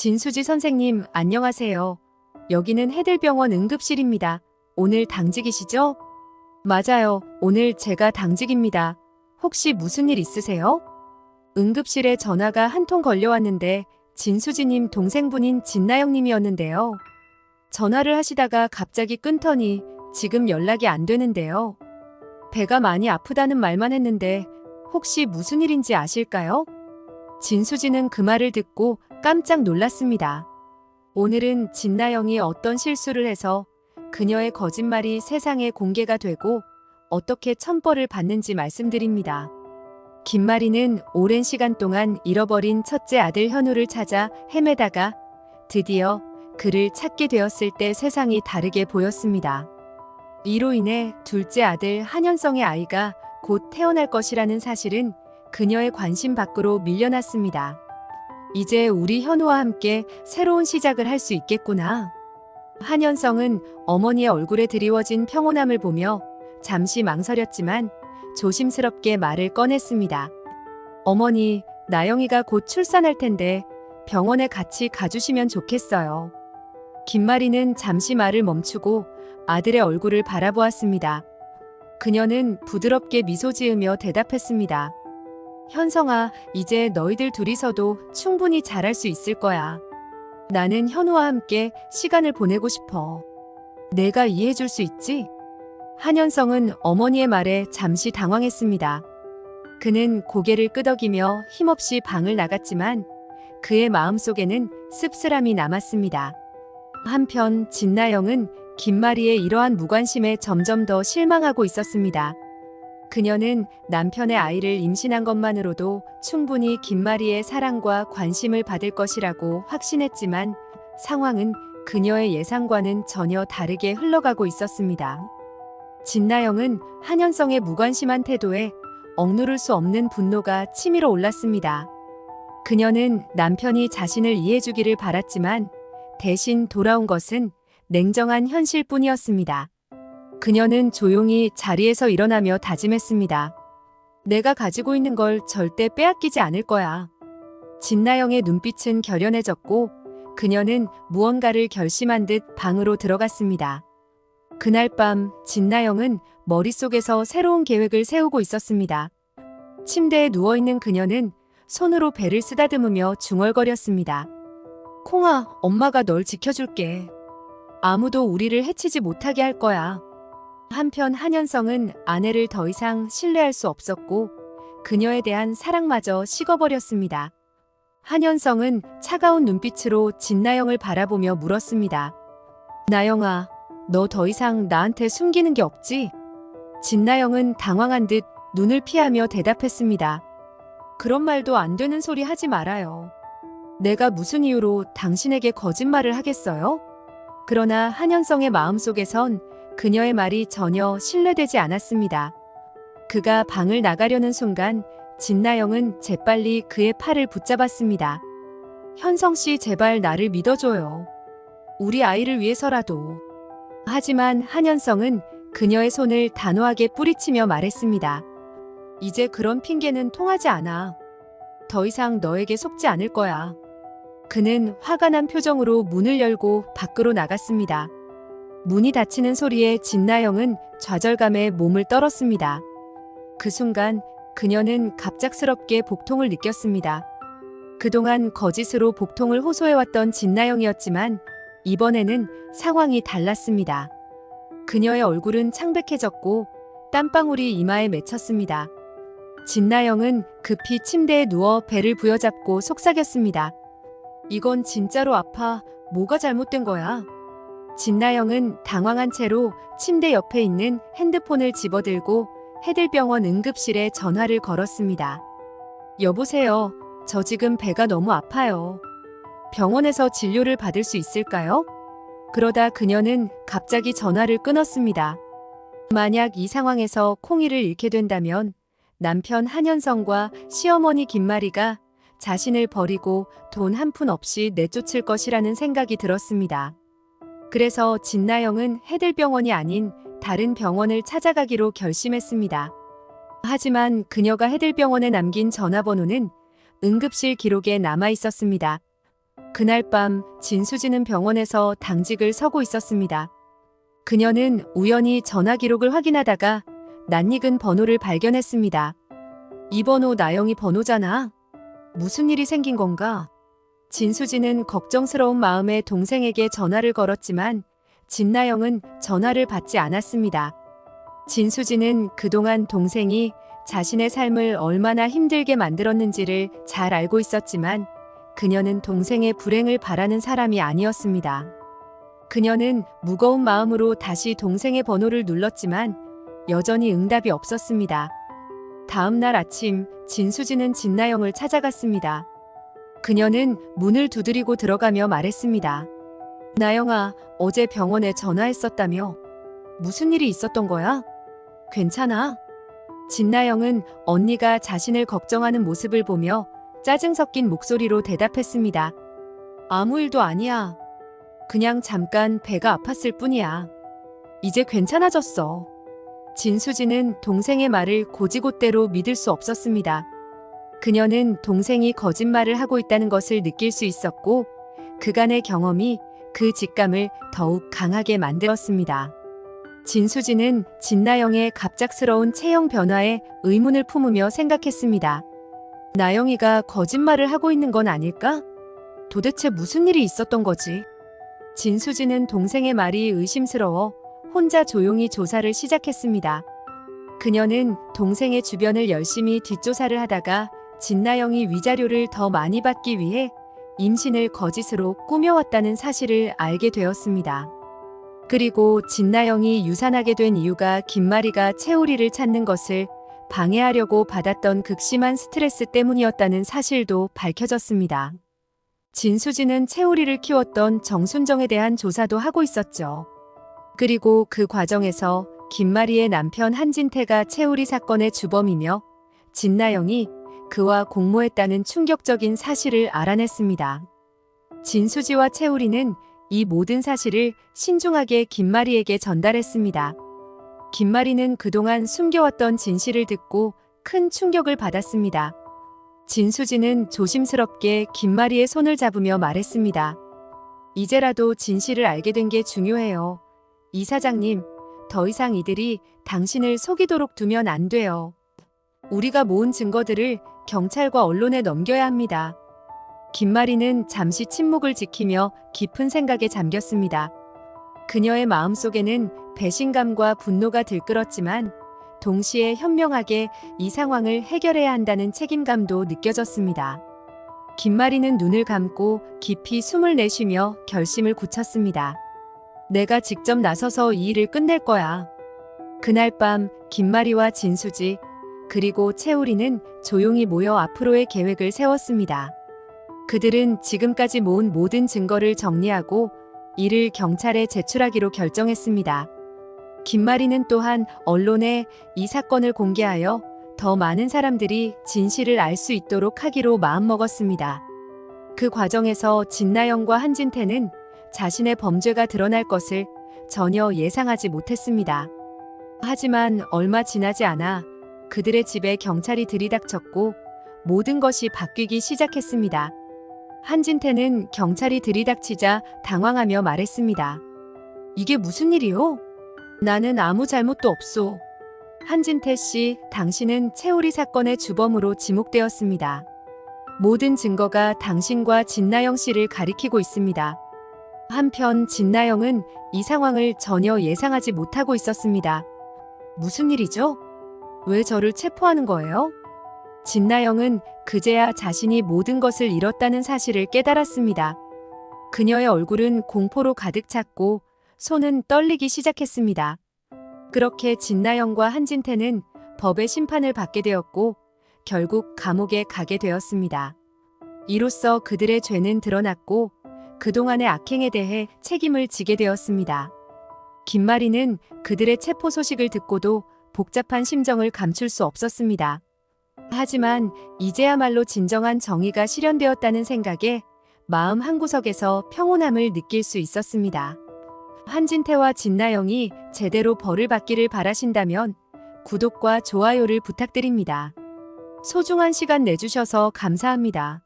진수지 선생님, 안녕하세요. 여기는 해들병원 응급실입니다. 오늘 당직이시죠? 맞아요. 오늘 제가 당직입니다. 혹시 무슨 일 있으세요? 응급실에 전화가 한 통 걸려왔는데 진수지님 동생분인 진나영님이었는데요. 전화를 하시다가 갑자기 끊더니 지금 연락이 안 되는데요. 배가 많이 아프다는 말만 했는데 혹시 무슨 일인지 아실까요? 진수지는 그 말을 듣고 깜짝 놀랐습니다. 오늘은 진나영이 어떤 실수를 해서 그녀의 거짓말이 세상에 공개가 되고 어떻게 천벌을 받는지 말씀드립니다. 김마리는 오랜 시간 동안 잃어버린 첫째 아들 현우를 찾아 헤매다가 드디어 그를 찾게 되었을 때 세상이 다르게 보였습니다. 이로 인해 둘째 아들 한현성의 아이가 곧 태어날 것이라는 사실은 그녀의 관심 밖으로 밀려났습니다. 이제 우리 현우와 함께 새로운 시작을 할 수 있겠구나. 한현성은 어머니의 얼굴에 드리워진 평온함을 보며 잠시 망설였지만 조심스럽게 말을 꺼냈습니다. 어머니, 나영이가 곧 출산할 텐데 병원에 같이 가주시면 좋겠어요. 김마리는 잠시 말을 멈추고 아들의 얼굴을 바라보았습니다. 그녀는 부드럽게 미소 지으며 대답했습니다. 현성아, 이제 너희들 둘이서도 충분히 잘할 수 있을 거야. 나는 현우와 함께 시간을 보내고 싶어. 내가 이해해줄 수 있지? 한현성은 어머니의 말에 잠시 당황했습니다. 그는 고개를 끄덕이며 힘없이 방을 나갔지만 그의 마음속에는 씁쓸함이 남았습니다. 한편 진나영은 김마리의 이러한 무관심에 점점 더 실망하고 있었습니다. 그녀는 남편의 아이를 임신한 것만으로도 충분히 김마리의 사랑과 관심을 받을 것이라고 확신했지만 상황은 그녀의 예상과는 전혀 다르게 흘러가고 있었습니다. 진나영은 한현성의 무관심한 태도에 억누를 수 없는 분노가 치밀어 올랐습니다. 그녀는 남편이 자신을 이해해주기를 바랐지만 대신 돌아온 것은 냉정한 현실뿐이었습니다. 그녀는 조용히 자리에서 일어나며 다짐했습니다. 내가 가지고 있는 걸 절대 빼앗기지 않을 거야. 진나영의 눈빛은 결연해졌고 그녀는 무언가를 결심한 듯 방으로 들어갔습니다. 그날 밤 진나영은 머릿속에서 새로운 계획을 세우고 있었습니다. 침대에 누워있는 그녀는 손으로 배를 쓰다듬으며 중얼거렸습니다. 콩아, 엄마가 널 지켜줄게. 아무도 우리를 해치지 못하게 할 거야. 한편 한현성은 아내를 더 이상 신뢰할 수 없었고 그녀에 대한 사랑마저 식어버렸습니다. 한현성은 차가운 눈빛으로 진나영을 바라보며 물었습니다. 나영아, 너 더 이상 나한테 숨기는 게 없지? 진나영은 당황한 듯 눈을 피하며 대답했습니다. 그런 말도 안 되는 소리 하지 말아요. 내가 무슨 이유로 당신에게 거짓말을 하겠어요? 그러나 한현성의 마음속에선 그녀의 말이 전혀 신뢰되지 않았습니다. 그가 방을 나가려는 순간 진나영은 재빨리 그의 팔을 붙잡았습니다. 현성 씨, 제발 나를 믿어줘요. 우리 아이를 위해서라도. 하지만 한현성은 그녀의 손을 단호하게 뿌리치며 말했습니다. 이제 그런 핑계는 통하지 않아. 더 이상 너에게 속지 않을 거야. 그는 화가 난 표정으로 문을 열고 밖으로 나갔습니다. 문이 닫히는 소리에 진나영은 좌절감에 몸을 떨었습니다. 그 순간 그녀는 갑작스럽게 복통을 느꼈습니다. 그동안 거짓으로 복통을 호소해왔던 진나영이었지만 이번에는 상황이 달랐습니다. 그녀의 얼굴은 창백해졌고 땀방울이 이마에 맺혔습니다. 진나영은 급히 침대에 누워 배를 부여잡고 속삭였습니다. 이건 진짜로 아파. 뭐가 잘못된 거야? 진나영은 당황한 채로 침대 옆에 있는 핸드폰을 집어들고 해들병원 응급실에 전화를 걸었습니다. 여보세요. 저 지금 배가 너무 아파요. 병원에서 진료를 받을 수 있을까요? 그러다 그녀는 갑자기 전화를 끊었습니다. 만약 이 상황에서 콩이를 잃게 된다면 남편 한현성과 시어머니 김마리가 자신을 버리고 돈 한 푼 없이 내쫓을 것이라는 생각이 들었습니다. 그래서 진나영은 해들병원이 아닌 다른 병원을 찾아가기로 결심했습니다. 하지만 그녀가 해들병원에 남긴 전화번호는 응급실 기록에 남아 있었습니다. 그날 밤 진수지는 병원에서 당직을 서고 있었습니다. 그녀는 우연히 전화 기록을 확인하다가 낯익은 번호를 발견했습니다. 이 번호 나영이 번호잖아. 무슨 일이 생긴 건가? 진수지는 걱정스러운 마음에 동생에게 전화를 걸었지만 진나영은 전화를 받지 않았습니다. 진수지는 그동안 동생이 자신의 삶을 얼마나 힘들게 만들었는지를 잘 알고 있었지만 그녀는 동생의 불행을 바라는 사람이 아니었습니다. 그녀는 무거운 마음으로 다시 동생의 번호를 눌렀지만 여전히 응답이 없었습니다. 다음 날 아침 진수지는 진나영을 찾아갔습니다. 그녀는 문을 두드리고 들어가며 말했습니다. 나영아, 어제 병원에 전화했었다며? 무슨 일이 있었던 거야? 괜찮아? 진나영은 언니가 자신을 걱정하는 모습을 보며 짜증 섞인 목소리로 대답했습니다. 아무 일도 아니야. 그냥 잠깐 배가 아팠을 뿐이야. 이제 괜찮아졌어. 진수지는 동생의 말을 고지곳대로 믿을 수 없었습니다. 그녀는 동생이 거짓말을 하고 있다는 것을 느낄 수 있었고 그간의 경험이 그 직감을 더욱 강하게 만들었습니다. 진수지는 진나영의 갑작스러운 체형 변화에 의문을 품으며 생각했습니다. 나영이가 거짓말을 하고 있는 건 아닐까? 도대체 무슨 일이 있었던 거지? 진수지는 동생의 말이 의심스러워 혼자 조용히 조사를 시작했습니다. 그녀는 동생의 주변을 열심히 뒷조사를 하다가 진나영이 위자료를 더 많이 받기 위해 임신을 거짓으로 꾸며왔다는 사실을 알게 되었습니다. 그리고 진나영이 유산하게 된 이유가 김마리가 채우리를 찾는 것을 방해하려고 받았던 극심한 스트레스 때문이었다는 사실도 밝혀졌습니다. 진수지는 채우리를 키웠던 정순정에 대한 조사도 하고 있었죠. 그리고 그 과정에서 김마리의 남편 한진태가 채우리 사건의 주범이며 진나영이 그와 공모했다는 충격적인 사실을 알아냈습니다. 진수지와 채우리는 이 모든 사실을 신중하게 김마리에게 전달했습니다. 김마리는 그동안 숨겨왔던 진실을 듣고 큰 충격을 받았습니다. 진수지는 조심스럽게 김마리의 손을 잡으며 말했습니다. 이제라도 진실을 알게 된 게 중요해요. 이사장님, 더 이상 이들이 당신을 속이도록 두면 안 돼요. 우리가 모은 증거들을 경찰과 언론에 넘겨야 합니다. 김마리는 잠시 침묵을 지키며 깊은 생각에 잠겼습니다. 그녀의 마음속에는 배신감과 분노가 들끓었지만 동시에 현명하게 이 상황을 해결해야 한다는 책임감도 느껴졌습니다. 김마리는 눈을 감고 깊이 숨을 내쉬며 결심을 굳혔습니다. 내가 직접 나서서 이 일을 끝낼 거야. 그날 밤 김마리와 진수지 그리고 채우리는 조용히 모여 앞으로의 계획을 세웠습니다. 그들은 지금까지 모은 모든 증거를 정리하고 이를 경찰에 제출하기로 결정했습니다. 김마리는 또한 언론에 이 사건을 공개하여 더 많은 사람들이 진실을 알 수 있도록 하기로 마음먹었습니다. 그 과정에서 진나영과 한진태는 자신의 범죄가 드러날 것을 전혀 예상하지 못했습니다. 하지만 얼마 지나지 않아 그들의 집에 경찰이 들이닥쳤고 모든 것이 바뀌기 시작했습니다. 한진태는 경찰이 들이닥치자 당황하며 말했습니다. 이게 무슨 일이요? 나는 아무 잘못도 없소. 한진태 씨, 당신은 채우리 사건의 주범으로 지목되었습니다. 모든 증거가 당신과 진나영 씨를 가리키고 있습니다. 한편 진나영은 이 상황을 전혀 예상하지 못하고 있었습니다. 무슨 일이죠? 왜 저를 체포하는 거예요? 진나영은 그제야 자신이 모든 것을 잃었다는 사실을 깨달았습니다. 그녀의 얼굴은 공포로 가득 찼고 손은 떨리기 시작했습니다. 그렇게 진나영과 한진태는 법의 심판을 받게 되었고 결국 감옥에 가게 되었습니다. 이로써 그들의 죄는 드러났고 그동안의 악행에 대해 책임을 지게 되었습니다. 김마리는 그들의 체포 소식을 듣고도 복잡한 심정을 감출 수 없었습니다. 하지만 이제야말로 진정한 정의가 실현되었다는 생각에 마음 한구석에서 평온함을 느낄 수 있었습니다. 한진태와 진나영이 제대로 벌을 받기를 바라신다면 구독과 좋아요를 부탁드립니다. 소중한 시간 내주셔서 감사합니다.